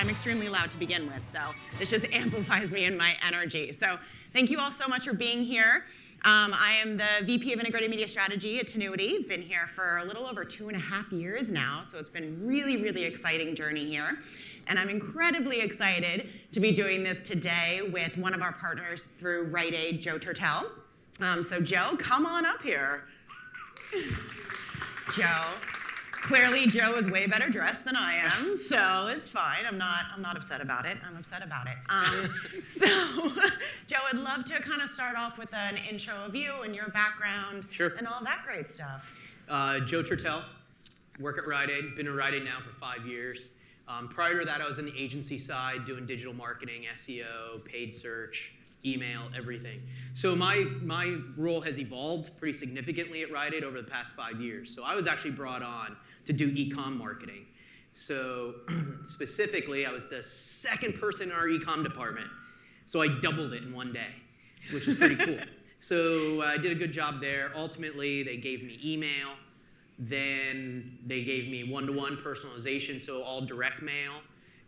I'm extremely loud to begin with, so this just amplifies me in my energy. So thank you all so much for being here. I am the VP of Integrated Media Strategy at Tinuiti. Been here for a little over 2.5 years now, so it's been really, really exciting journey here. And I'm incredibly excited to be doing this today with one of our partners through Rite-Aid, Joe Turtel. So Joe, come on up here. Joe. Clearly, Joe is way better dressed than I am, so it's fine. I'm not upset about it. I'm upset about it. So, Joe, I'd love to kind of start off with an intro of you and your background and all that great stuff. Joe Turtel, work at Rite-Aid. Been at Rite-Aid now for 5 years. Prior to that, I was in the agency side doing digital marketing, SEO, paid search, email, everything. So my role has evolved pretty significantly at Rite-Aid over the past 5 years. So I was actually brought on to do e-com marketing. So specifically, I was the second person in our e-com department. So I doubled it in one day, which was pretty cool. So I did a good job there. Ultimately, they gave me email. Then they gave me one-to-one personalization, so all direct mail.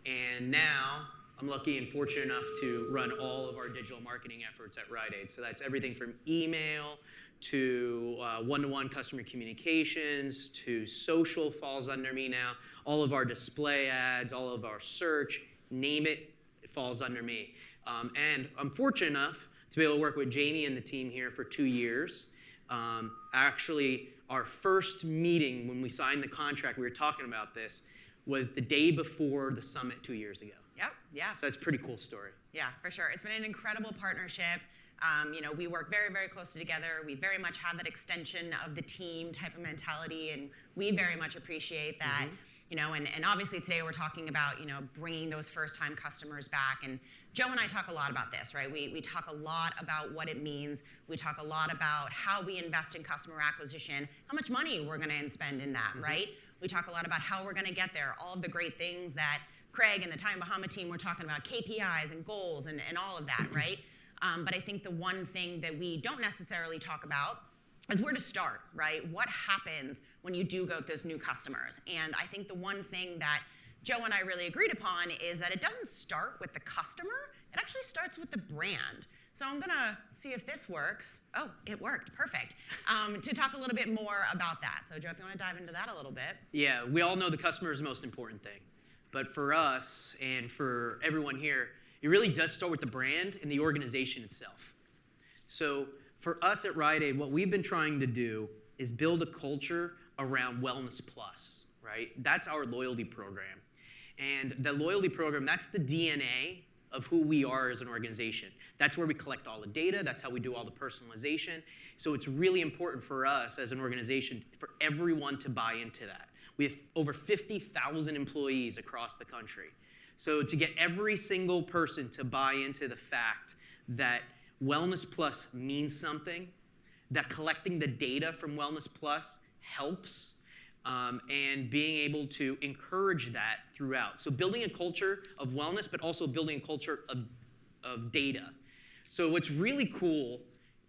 And now I'm lucky and fortunate enough to run all of our digital marketing efforts at Rite-Aid. So that's everything from email to one-to-one customer communications to social falls under me now. All of our display ads, all of our search, name it, it falls under me. And I'm fortunate enough to be able to work with Jaime and the team here for 2 years. Actually, our first meeting when we signed the contract, we were talking about this, was the day before the summit 2 years ago. Yep, yeah. So that's a pretty cool story. Yeah, for sure. It's been an incredible partnership. We work very, very closely together. We very much have that extension of the team type of mentality, and we very much appreciate that. And obviously today we're talking about, bringing those first-time customers back. And Joe and I talk a lot about this, right? We talk a lot about what it means. We talk a lot about how we invest in customer acquisition, how much money we're going to spend in that, right? We talk a lot about how we're going to get there, all of the great things that Craig and the Time Bahama team were talking about, KPIs and goals and all of that, right? But I think the one thing that we don't necessarily talk about is where to start, right? What happens when you do go with those new customers? And I think the one thing that Joe and I really agreed upon is that it doesn't start with the customer, it actually starts with the brand. So I'm gonna see if this works. Oh, it worked, perfect. To talk a little bit more about that. So Joe, if you wanna dive into that a little bit. Yeah, we all know the customer is the most important thing. But for us and for everyone here, it really does start with the brand and the organization itself. So for us at Rite-Aid, what we've been trying to do is build a culture around Wellness Plus, right? That's our loyalty program. And the loyalty program, that's the DNA of who we are as an organization. That's where we collect all the data. That's how we do all the personalization. So it's really important for us as an organization for everyone to buy into that. We have over 50,000 employees across the country. So to get every single person to buy into the fact that Wellness Plus means something, that collecting the data from Wellness Plus helps, and being able to encourage that throughout. So building a culture of wellness, but also building a culture of data. So what's really cool,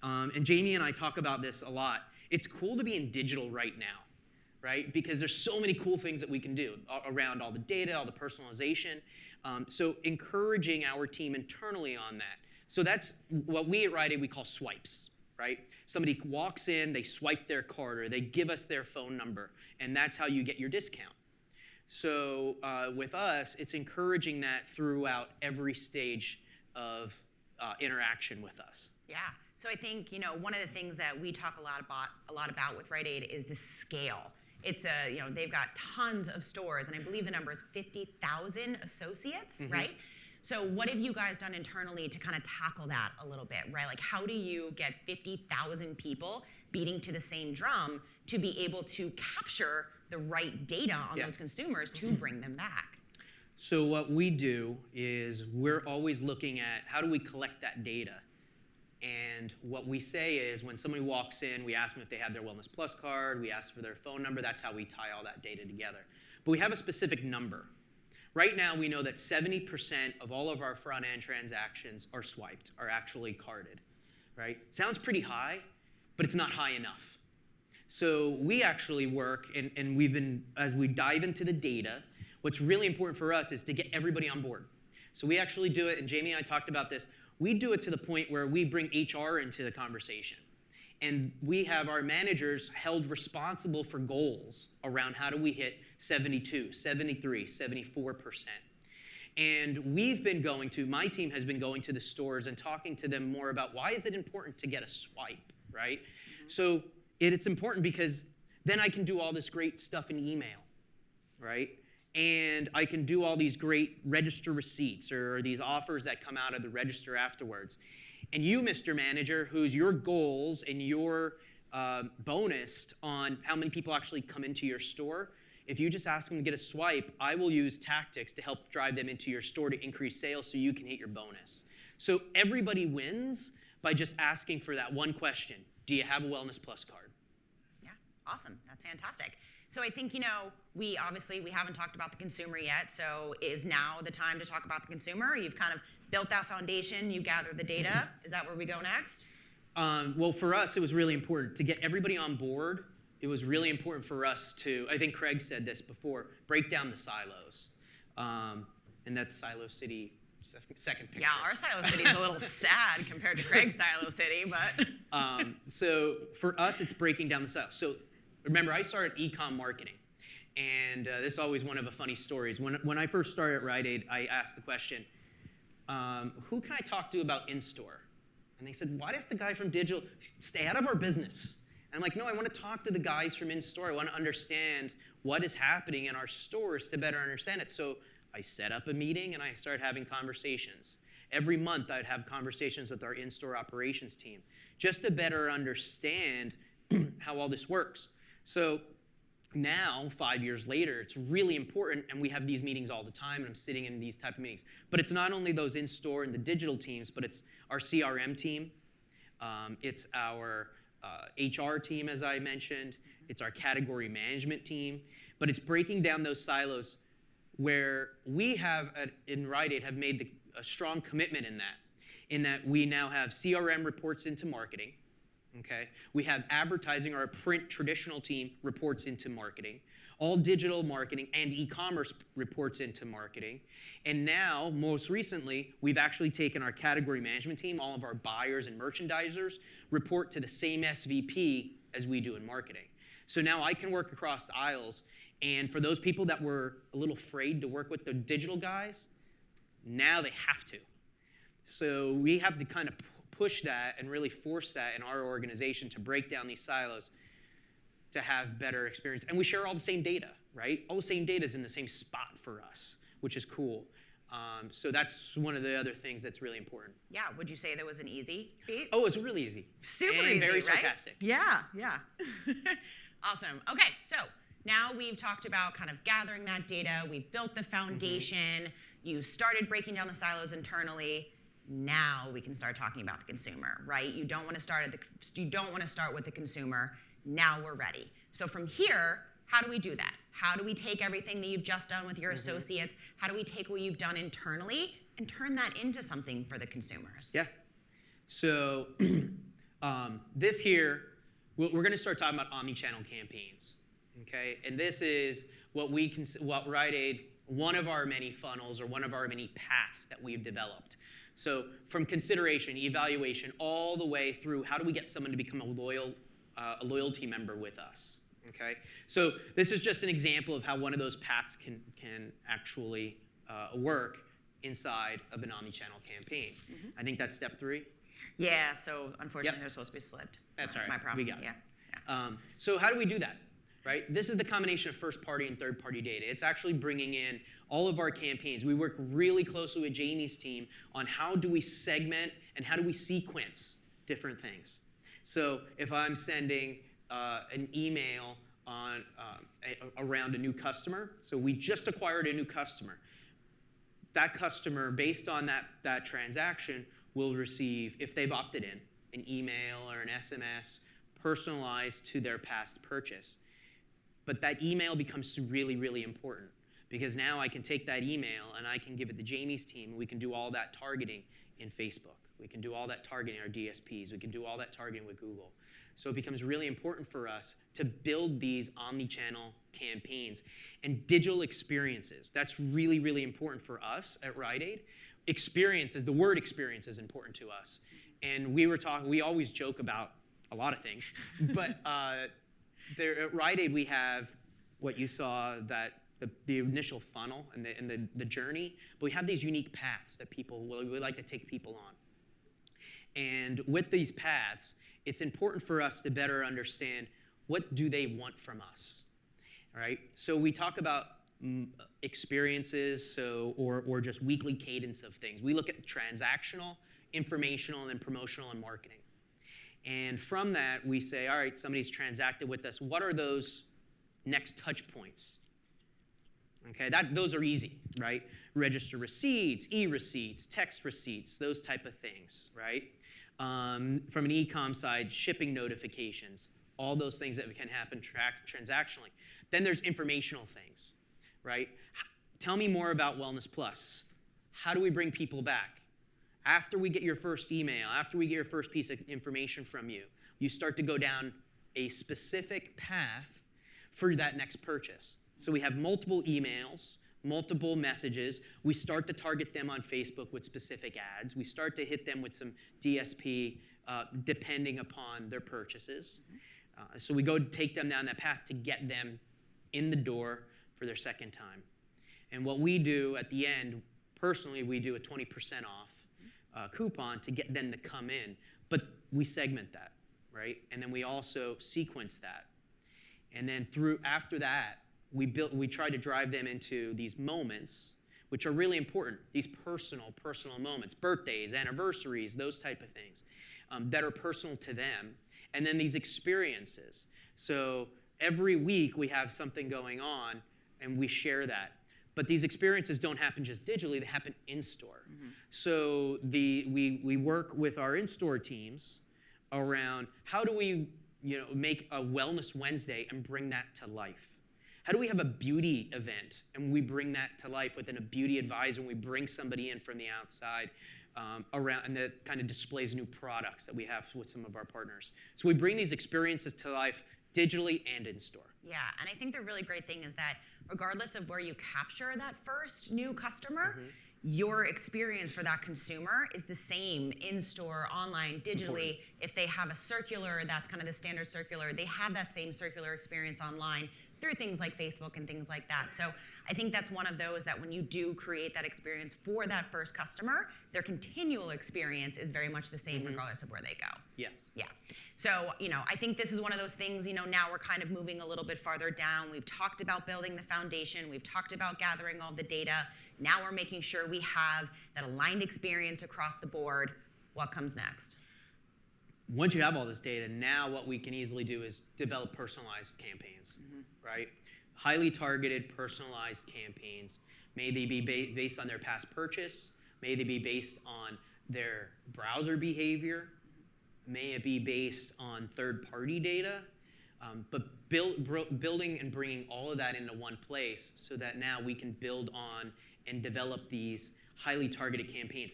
and Jaime and I talk about this a lot, it's cool to be in digital right now, right? Because there's so many cool things that we can do around all the data, all the personalization. So encouraging our team internally on that. So that's what we at Rite-Aid, we call swipes, right? Somebody walks in, they swipe their card, or they give us their phone number, and that's how you get your discount. So with us, it's encouraging that throughout every stage of interaction with us. Yeah. So I think, one of the things that we talk a lot about with Rite-Aid is the scale. It's they've got tons of stores, and I believe the number is 50,000 associates, right? So what have you guys done internally to kind of tackle that a little bit, right? Like, how do you get 50,000 people beating to the same drum to be able to capture the right data on those consumers to bring them back? So what we do is we're always looking at how do we collect that data. And what we say is when somebody walks in, we ask them if they have their Wellness Plus card, we ask for their phone number, that's how we tie all that data together. But we have a specific number. Right now, we know that 70% of all of our front-end transactions are swiped, are actually carded, right? Sounds pretty high, but it's not high enough. So we actually work, and we've been, as we dive into the data, what's really important for us is to get everybody on board. So we actually do it, and Jamie and I talked about this. We do it to the point where we bring HR into the conversation. And we have our managers held responsible for goals around how do we hit 72, 73, 74%. And my team has been going to the stores and talking to them more about why is it important to get a swipe, right? So it's important because then I can do all this great stuff in email, right? And I can do all these great register receipts or these offers that come out of the register afterwards. And you, Mr. Manager, whose your goals and your bonus on how many people actually come into your store, if you just ask them to get a swipe, I will use tactics to help drive them into your store to increase sales so you can hit your bonus. So everybody wins by just asking for that one question. Do you have a Wellness Plus card? Yeah, awesome. That's fantastic. So I think, we haven't talked about the consumer yet, so is now the time to talk about the consumer? You've kind of built that foundation, you gathered the data. Is that where we go next? Well, for us, it was really important to get everybody on board. It was really important for us to, I think Craig said this before, break down the silos. And that's Silo City, second picture. Yeah, our Silo City is a little sad compared to Craig's Silo City, but. So for us, it's breaking down the silos. So remember, I started e-com marketing. And this is always one of the funny stories. When I first started at Rite-Aid, I asked the question, who can I talk to about in-store? And they said, why does the guy from digital stay out of our business? And I'm like, no, I want to talk to the guys from in-store. I want to understand what is happening in our stores to better understand it. So I set up a meeting and I started having conversations. Every month I'd have conversations with our in-store operations team just to better understand how all this works. So now, 5 years later, it's really important, and we have these meetings all the time, and I'm sitting in these type of meetings. But it's not only those in-store and the digital teams, but it's our CRM team. It's our HR team, as I mentioned. It's our category management team. But it's breaking down those silos where we have, in Rite-Aid, have made a strong commitment in that we now have CRM reports into marketing. Okay. We have advertising, our print traditional team reports into marketing. All digital marketing and e-commerce reports into marketing. And now, most recently, we've actually taken our category management team, all of our buyers and merchandisers report to the same SVP as we do in marketing. So now I can work across the aisles. And for those people that were a little afraid to work with the digital guys, now they have to. So we have to kind of push that and really force that in our organization to break down these silos to have better experience. And we share all the same data, right? All the same data is in the same spot for us, which is cool. So that's one of the other things that's really important. Yeah, would you say that was an easy feat? Oh, it's really easy. Super and easy, very right? sarcastic. Yeah. Awesome. Okay, so now we've talked about kind of gathering that data. We've built the foundation. You started breaking down the silos internally. Now we can start talking about the consumer, right? You don't want to start with the consumer. Now we're ready. So from here, how do we do that? How do we take everything that you've just done with your associates? How do we take what you've done internally and turn that into something for the consumers? Yeah. So this here, we're going to start talking about omnichannel campaigns. Okay, and this is what Rite-Aid, one of our many funnels or one of our many paths that we've developed. So from consideration, evaluation, all the way through how do we get someone to become a loyalty member with us, okay? So this is just an example of how one of those paths can actually work inside of an omnichannel campaign. I think that's step 3. Yeah, so unfortunately they're supposed to be slipped. That's all right, my problem. we got it. Yeah. So how do we do that? Right? This is the combination of first-party and third-party data. It's actually bringing in all of our campaigns. We work really closely with Jamie's team on how do we segment and how do we sequence different things. So if I'm sending an email on around a new customer, so we just acquired a new customer, that customer, based on that transaction, will receive, if they've opted in, an email or an SMS personalized to their past purchase. But that email becomes really, really important because now I can take that email and I can give it to Jamie's team and we can do all that targeting in Facebook. We can do all that targeting our DSPs. We can do all that targeting with Google. So it becomes really important for us to build these omni-channel campaigns and digital experiences. That's really, really important for us at Rite-Aid. Experiences, the word experience is important to us. And we always joke about a lot of things, but there, at Rite-Aid we have what you saw, that the initial funnel and the journey, but we have these unique paths that we like to take people on. And with these paths, it's important for us to better understand what do they want from us, right? So we talk about experiences, or just weekly cadence of things. We look at transactional, informational, and then promotional and marketing. And from that, we say, all right, somebody's transacted with us. What are those next touch points? Okay, those are easy, right? Register receipts, e-receipts, text receipts, those type of things, right? From an e-com side, shipping notifications, all those things that can happen transactionally. Then there's informational things, right? Tell me more about Wellness Plus. How do we bring people back? After we get your first email, after we get your first piece of information from you, you start to go down a specific path for that next purchase. So we have multiple emails, multiple messages. We start to target them on Facebook with specific ads. We start to hit them with some DSP depending upon their purchases. So we go take them down that path to get them in the door for their second time. And what we do at the end, personally, we do a 20% off coupon to get them to come in. But we segment that, right? And then we also sequence that. And then after that, we try to drive them into these moments, which are really important, these personal moments, birthdays, anniversaries, those type of things that are personal to them. And then these experiences. So every week we have something going on, and we share that. But these experiences don't happen just digitally, they happen in-store. Mm-hmm. So we work with our in-store teams around how do we make a Wellness Wednesday and bring that to life. How do we have a beauty event and we bring that to life within a beauty advisor, and we bring somebody in from the outside around, and that kind of displays new products that we have with some of our partners. So we bring these experiences to life digitally and in store. Yeah, and I think the really great thing is that regardless of where you capture that first new customer, mm-hmm. your experience for that consumer is the same in store, online, digitally. If they have a circular, that's kind of the standard circular, they have that same circular experience online through things like Facebook and things like that. So I think that's one of those that when you do create that experience for that first customer, their continual experience is very much the same, mm-hmm. regardless of where they go. Yes. Yeah. So, I think this is one of those things, now we're kind of moving a little bit farther down. We've talked about building the foundation. We've talked about gathering all the data. Now we're making sure we have that aligned experience across the board. What comes next? Once you have all this data, now what we can easily do is develop personalized campaigns, mm-hmm. right? Highly targeted, personalized campaigns. May they be based on their past purchase? May they be based on their browser behavior? May it be based on third-party data? But building and bringing all of that into one place so that now we can build on and develop these highly targeted campaigns.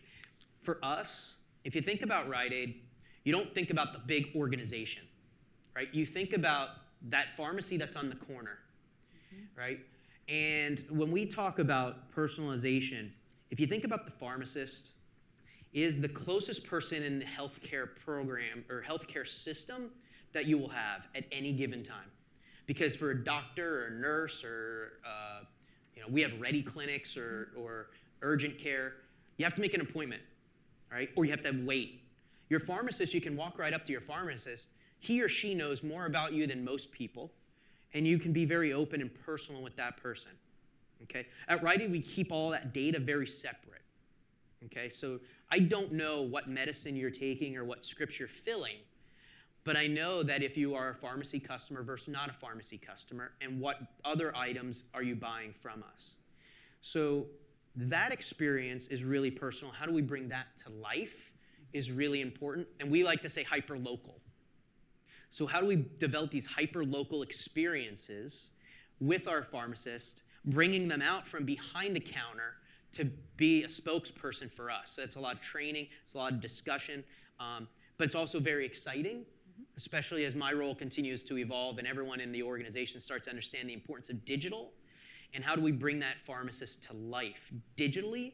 For us, if you think about Rite-Aid, you don't think about the big organization, right? You think about that pharmacy that's on the corner, mm-hmm. right? And when we talk about personalization, if you think about the pharmacist, is the closest person in the healthcare program or healthcare system that you will have at any given time. Because for a doctor or a nurse or, we have ready clinics or urgent care, you have to make an appointment, right? Or you have to wait. Your pharmacist, you can walk right up to your pharmacist. He or she knows more about you than most people, and you can be very open and personal with that person, okay? At Rite-Aid, we keep all that data very separate, okay? So I don't know what medicine you're taking or what scripts you're filling, but I know that if you are a pharmacy customer versus not a pharmacy customer, and what other items are you buying from us. So that experience is really personal. How do we bring that to life is really important, and we like to say hyper-local. So how do we develop these hyper-local experiences with our pharmacist, bringing them out from behind the counter to be a spokesperson for us. So it's a lot of training, it's a lot of discussion, but it's also very exciting, especially as my role continues to evolve and everyone in the organization starts to understand the importance of digital and how do we bring that pharmacist to life digitally.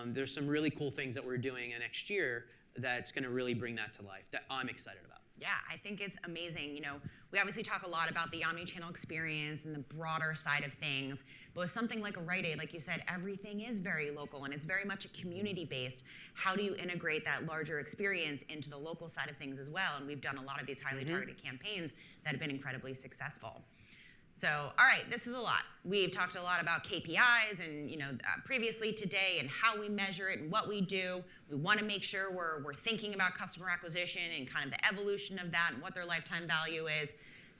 There's some really cool things that we're doing next year that's going to really bring that to life that I'm excited about. Yeah, I think it's amazing. You know, we obviously talk a lot about the omnichannel experience and the broader side of things, but with something like a Rite-Aid, like you said, everything is very local and it's very much a community-based. How do you integrate that larger experience into the local side of things as well? And we've done a lot of these highly targeted campaigns that have been incredibly successful. So, all right, this is a lot. We've talked a lot about KPIs and, previously today and how we measure it and what we do. We want to make sure we're thinking about customer acquisition and kind of the evolution of that and what their lifetime value is.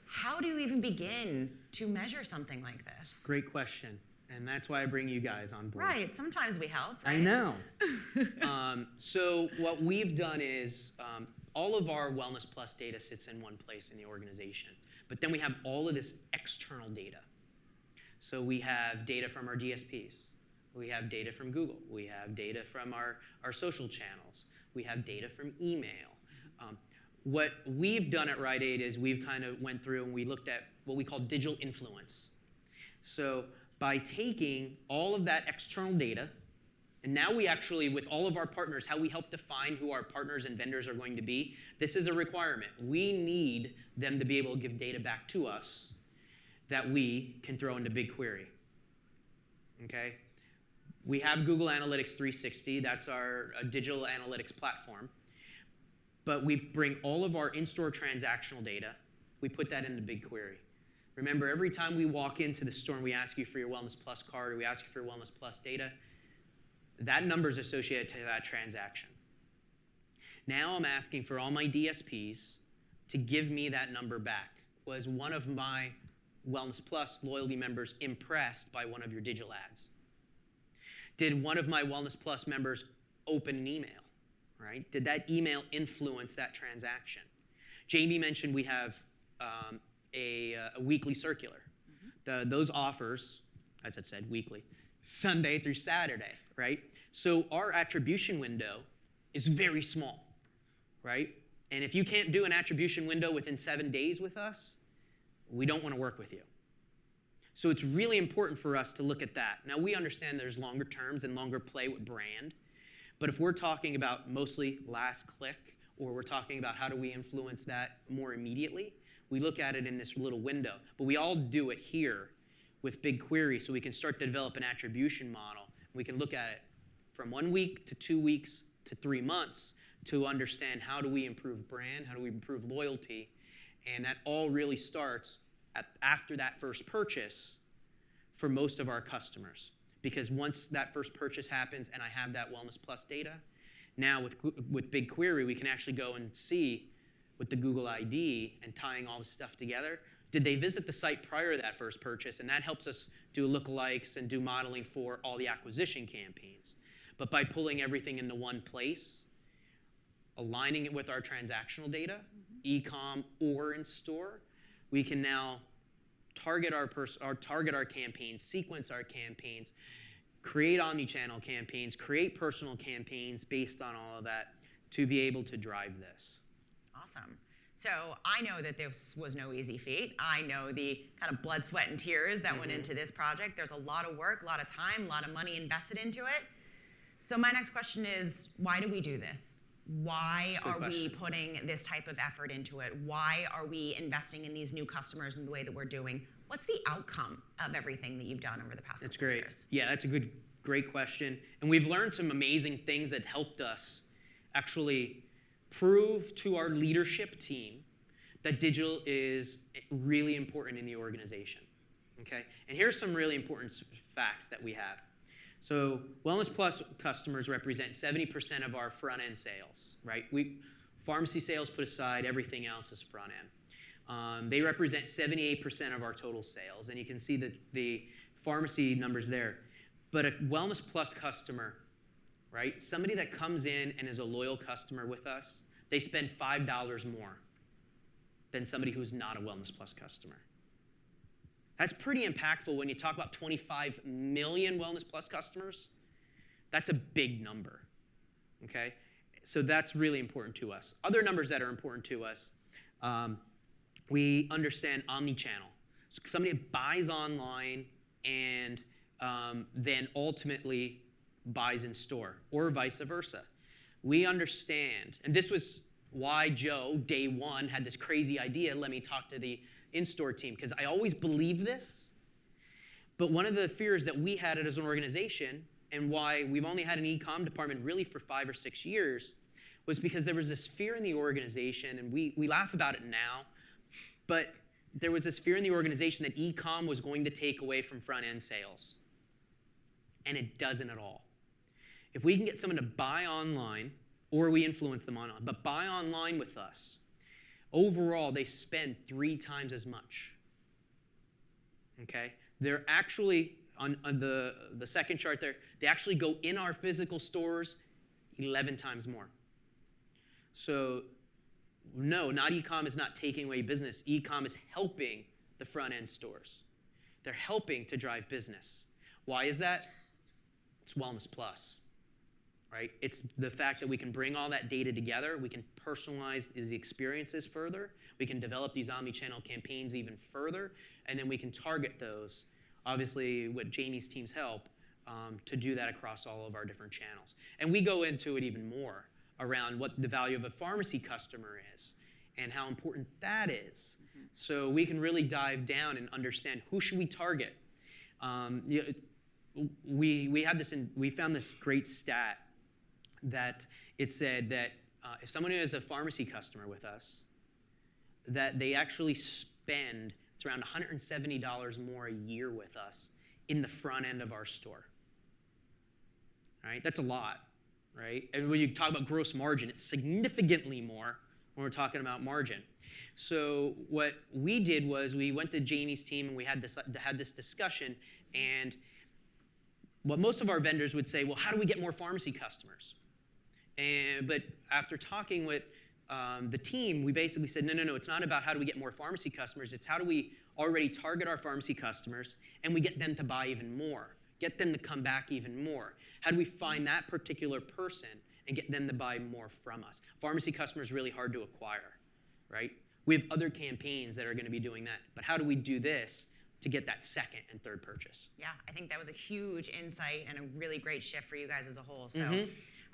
How do you even begin to measure something like this? Great question. And that's why I bring you guys on board. Right, sometimes we help, right? I know. So what we've done is all of our Wellness Plus data sits in one place in the organization. But then we have all of this external data. So we have data from our DSPs. We have data from Google. We have data from our social channels. We have data from email. What we've done at Rite-Aid is we've kind of went through and we looked at what we call digital influence. So by taking all of that external data, and now we actually, with all of our partners, how we help define who our partners and vendors are going to be, this is a requirement. We need them to be able to give data back to us that we can throw into BigQuery. Okay? We have Google Analytics 360. That's our digital analytics platform. But we bring all of our in-store transactional data, we put that into BigQuery. Remember, every time we walk into the store and we ask you for your Wellness Plus card or we ask you for your Wellness Plus data, that number is associated to that transaction. Now I'm asking for all my DSPs to give me that number back. Was one of my Wellness Plus loyalty members impressed by one of your digital ads? Did one of my Wellness Plus members open an email? Right? Did that email influence that transaction? Jaime mentioned we have a weekly circular. Those offers, as it said, weekly, Sunday through Saturday, right? So our attribution window is very small, right? And if you can't do an attribution window within 7 days with us, we don't want to work with you. So it's really important for us to look at that. Now, we understand there's longer terms and longer play with brand, but if we're talking about mostly last click, or we're talking about how do we influence that more immediately, we look at it in this little window. But we all do it here with BigQuery, so we can start to develop an attribution model. We can look at it from 1 week to 2 weeks to 3 months to understand how do we improve brand, how do we improve loyalty, and that all really starts after that first purchase for most of our customers. Because once that first purchase happens and I have that Wellness Plus data, now with BigQuery, we can actually go and see with the Google ID and tying all this stuff together, did they visit the site prior to that first purchase? And that helps us do lookalikes and do modeling for all the acquisition campaigns. But by pulling everything into one place, aligning it with our transactional data, e-com or in store, we can now target our campaigns, sequence our campaigns, create omnichannel campaigns, create personal campaigns based on all of that to be able to drive this. Awesome. So I know that this was no easy feat. I know the kind of blood, sweat, and tears that went into this project. There's a lot of work, a lot of time, a lot of money invested into it. So my next question is, why do we do this? Why are we putting this type of effort into it? Why are we investing in these new customers in the way that we're doing? What's the outcome of everything that you've done over the past couple of years? Yeah, that's a great question. And we've learned some amazing things that helped us actually prove to our leadership team that digital is really important in the organization. Okay? And here's some really important facts that we have. So Wellness Plus customers represent 70% of our front-end sales, right? Pharmacy sales put aside, everything else is front-end. They represent 78% of our total sales, and you can see the pharmacy numbers there. But a Wellness Plus customer, right, somebody that comes in and is a loyal customer with us, they spend $5 more than somebody who's not a Wellness Plus customer. That's pretty impactful when you talk about 25 million Wellness Plus customers. That's a big number, okay? So that's really important to us. Other numbers that are important to us, we understand omnichannel. So somebody buys online and then ultimately buys in store, or vice versa. We understand, and this was why Joe, day one, had this crazy idea, let me talk to the in-store team, because I always believe this. But one of the fears that we had as an organization, and why we've only had an e-com department really for 5 or 6 years, was because there was this fear in the organization, and we laugh about it now, but there was this fear in the organization that e-com was going to take away from front-end sales. And it doesn't at all. If we can get someone to buy online, or we influence them online, but buy online with us, overall they spend 3 times as much. Okay? They're actually, on the second chart there, they actually go in our physical stores 11 times more. So no, not e-com is not taking away business. E-com is helping the front-end stores. They're helping to drive business. Why is that? It's Wellness Plus, right? It's the fact that we can bring all that data together. We can personalize the experiences further. We can develop these omnichannel campaigns even further, and then we can target those, obviously with Jaime's team's help, to do that across all of our different channels. And we go into it even more around what the value of a pharmacy customer is and how important that is. Mm-hmm. So we can really dive down and understand who should we target. We found this great stat that it said that if someone is a pharmacy customer with us, that they actually spend, it's around $170 more a year with us in the front end of our store. All right, that's a lot. Right? And when you talk about gross margin, it's significantly more when we're talking about margin. So what we did was we went to Jaime's team and we had this discussion. And what most of our vendors would say, well, how do we get more pharmacy customers? But after talking with the team, we basically said, no, it's not about how do we get more pharmacy customers. It's how do we already target our pharmacy customers and we get them to buy even more, get them to come back even more. How do we find that particular person and get them to buy more from us? Pharmacy customers is really hard to acquire, right? We have other campaigns that are going to be doing that. But how do we do this to get that second and third purchase? Yeah, I think that was a huge insight and a really great shift for you guys as a whole. So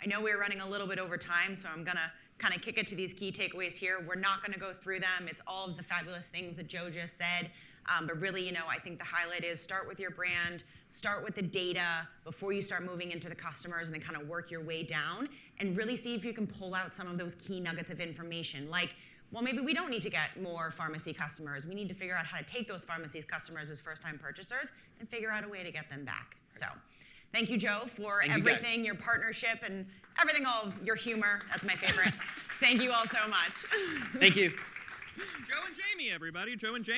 I know we're running a little bit over time, so I'm going to kind of kick it to these key takeaways here. We're not going to go through them. It's all of the fabulous things that Joe just said. But really, I think the highlight is start with your brand, start with the data before you start moving into the customers, and then kind of work your way down and really see if you can pull out some of those key nuggets of information. Like, well, maybe we don't need to get more pharmacy customers. We need to figure out how to take those pharmacy customers as first-time purchasers and figure out a way to get them back. So thank you, Joe, for everything, your partnership, and everything, all of your humor. That's my favorite. Thank you all so much. Thank you. Joe and Jaime, everybody. Joe and Jaime.